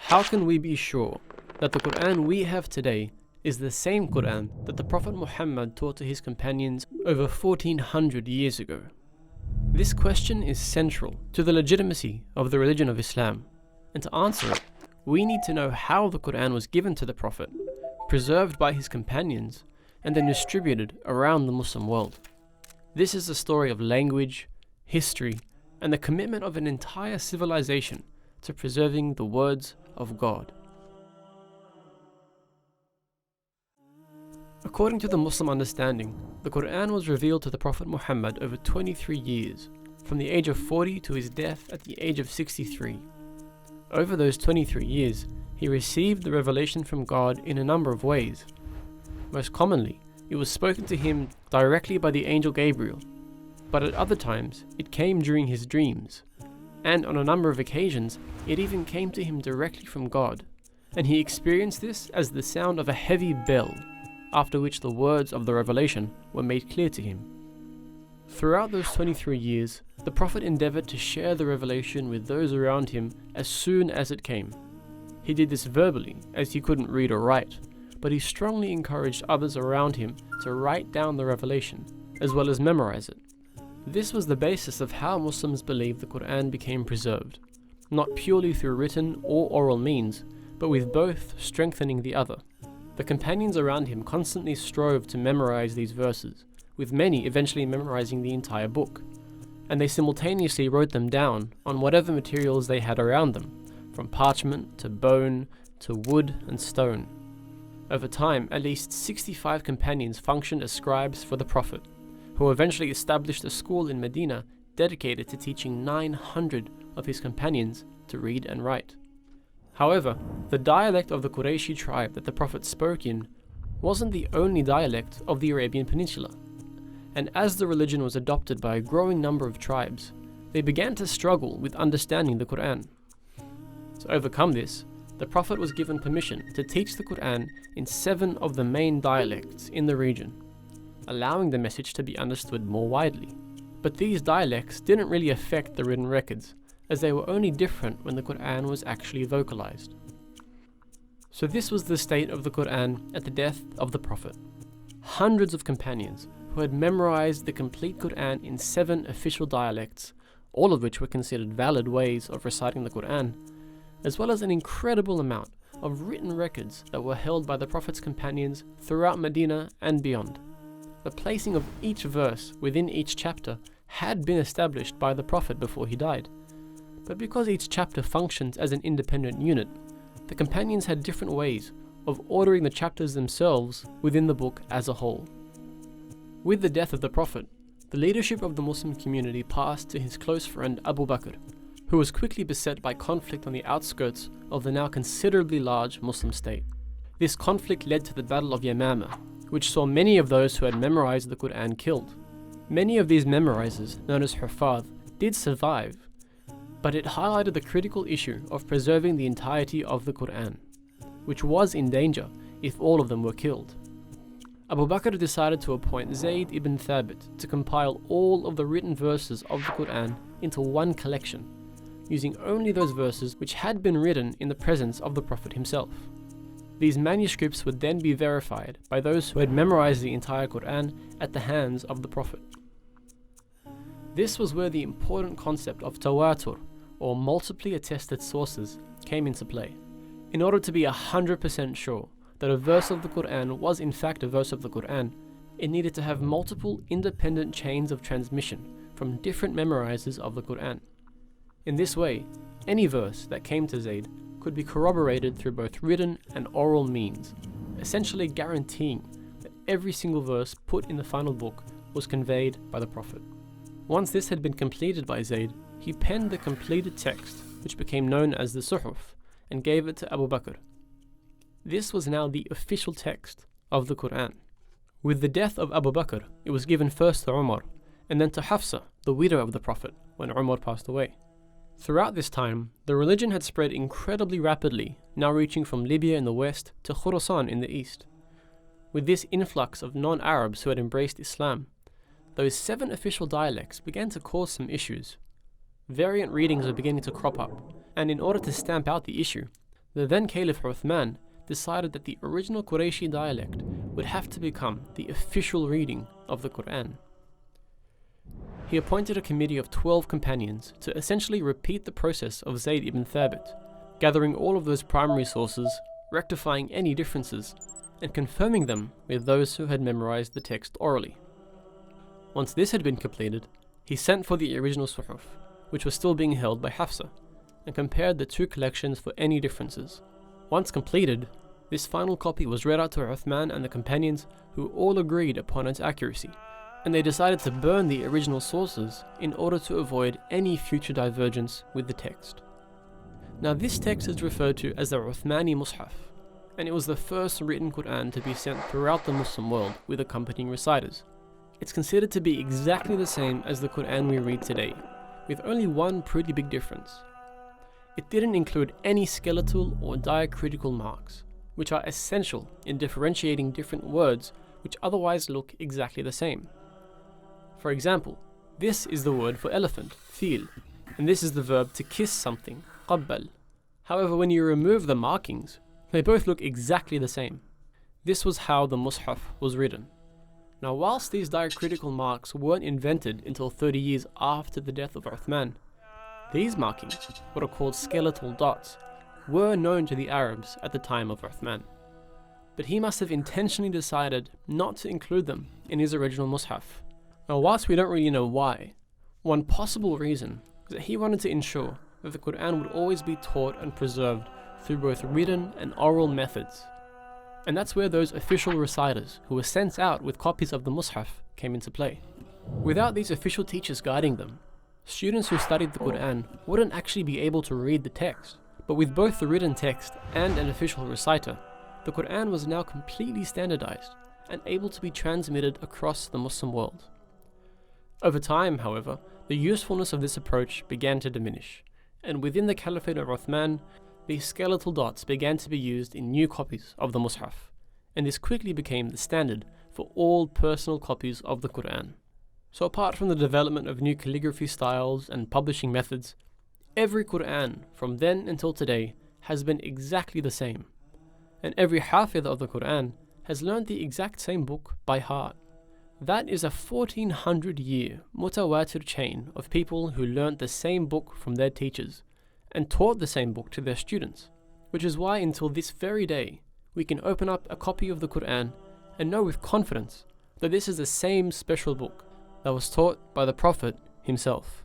How can we be sure that the Quran we have today is the same Quran that the Prophet Muhammad taught to his companions over 1400 years ago? This question is central to the legitimacy of the religion of Islam, and to answer it, we need to know how the Quran was given to the Prophet, preserved by his companions, and then distributed around the Muslim world. This is the story of language, history, and the commitment of an entire civilization to preserving the words of God. According to the Muslim understanding, the Quran was revealed to the Prophet Muhammad over 23 years, from the age of 40 to his death at the age of 63. Over those 23 years, he received the revelation from God in a number of ways. Most commonly, it was spoken to him directly by the angel Gabriel, but at other times, it came during his dreams, and on a number of occasions, it even came to him directly from God, and he experienced this as the sound of a heavy bell, after which the words of the revelation were made clear to him. Throughout those 23 years, the Prophet endeavored to share the revelation with those around him as soon as it came. He did this verbally, as he couldn't read or write, but he strongly encouraged others around him to write down the revelation, as well as memorize it. This was the basis of how Muslims believed the Quran became preserved, not purely through written or oral means, but with both strengthening the other. The companions around him constantly strove to memorize these verses, with many eventually memorizing the entire book, and they simultaneously wrote them down on whatever materials they had around them, from parchment to bone to wood and stone. Over time, at least 65 companions functioned as scribes for the Prophet, who eventually established a school in Medina dedicated to teaching 900 of his companions to read and write. However, the dialect of the Qurayshi tribe that the Prophet spoke in wasn't the only dialect of the Arabian Peninsula, and as the religion was adopted by a growing number of tribes, they began to struggle with understanding the Quran. To overcome this, the Prophet was given permission to teach the Quran in 7 of the main dialects in the region, allowing the message to be understood more widely. But these dialects didn't really affect the written records, as they were only different when the Quran was actually vocalized. So this was the state of the Quran at the death of the Prophet. Hundreds of companions who had memorized the complete Quran in 7 official dialects, all of which were considered valid ways of reciting the Quran, as well as an incredible amount of written records that were held by the Prophet's companions throughout Medina and beyond. The placing of each verse within each chapter had been established by the Prophet before he died, but because each chapter functions as an independent unit, the companions had different ways of ordering the chapters themselves within the book as a whole. With the death of the Prophet, the leadership of the Muslim community passed to his close friend Abu Bakr, who was quickly beset by conflict on the outskirts of the now considerably large Muslim state. This conflict led to the Battle of Yamamha, which saw many of those who had memorized the Quran killed. Many of these memorizers, known as Hufaz, did survive, but it highlighted the critical issue of preserving the entirety of the Quran, which was in danger if all of them were killed. Abu Bakr decided to appoint Zayd ibn Thabit to compile all of the written verses of the Quran into one collection, using only those verses which had been written in the presence of the Prophet himself. These manuscripts would then be verified by those who had memorized the entire Quran at the hands of the Prophet. This was where the important concept of tawatur, or multiply attested sources, came into play. In order to be 100% sure that a verse of the Quran was in fact a verse of the Quran, it needed to have multiple independent chains of transmission from different memorizers of the Quran. In this way, any verse that came to Zayd could be corroborated through both written and oral means, essentially guaranteeing that every single verse put in the final book was conveyed by the Prophet. Once this had been completed by Zayd, he penned the completed text, which became known as the Suhuf, and gave it to Abu Bakr. This was now the official text of the Quran. With the death of Abu Bakr, it was given first to Umar, and then to Hafsa, the widow of the Prophet, when Umar passed away. Throughout this time, the religion had spread incredibly rapidly, now reaching from Libya in the west to Khorasan in the east. With this influx of non-Arabs who had embraced Islam, those 7 official dialects began to cause some issues. Variant readings were beginning to crop up, and in order to stamp out the issue, The then Caliph Uthman decided that the original Qurayshi dialect would have to become the official reading of the Quran. He appointed a committee of 12 companions to essentially repeat the process of Zayd ibn Thabit, gathering all of those primary sources, rectifying any differences, and confirming them with those who had memorized the text orally. Once this had been completed, he sent for the original Suhuf, which was still being held by Hafsa, and compared the two collections for any differences. Once completed, this final copy was read out to Uthman and the companions, who all agreed upon its accuracy, and they decided to burn the original sources in order to avoid any future divergence with the text. Now this text is referred to as the Uthmani Mus'haf, and it was the first written Quran to be sent throughout the Muslim world with accompanying reciters. It's considered to be exactly the same as the Quran we read today, with only one pretty big difference. It didn't include any skeletal or diacritical marks, which are essential in differentiating different words which otherwise look exactly the same. For example, this is the word for elephant, fil, and this is the verb to kiss something, qabbal. However, when you remove the markings, they both look exactly the same. This was how the Mus'haf was written. Now, whilst these diacritical marks weren't invented until 30 years after the death of Uthman, these markings, what are called skeletal dots, were known to the Arabs at the time of Uthman. But he must have intentionally decided not to include them in his original Mus'haf. Now, whilst we don't really know why, one possible reason is that he wanted to ensure that the Quran would always be taught and preserved through both written and oral methods. And that's where those official reciters who were sent out with copies of the Mus'haf came into play. Without these official teachers guiding them, students who studied the Quran wouldn't actually be able to read the text. But with both the written text and an official reciter, the Quran was now completely standardized and able to be transmitted across the Muslim world. Over time, however, the usefulness of this approach began to diminish, and within the Caliphate of Uthman, these skeletal dots began to be used in new copies of the Mus'haf, and this quickly became the standard for all personal copies of the Quran. So apart from the development of new calligraphy styles and publishing methods, every Quran from then until today has been exactly the same, and every Hafidh of the Quran has learned the exact same book by heart. That is a 1400-year mutawatir chain of people who learnt the same book from their teachers and taught the same book to their students, which is why until this very day we can open up a copy of the Quran and know with confidence that this is the same special book that was taught by the Prophet himself.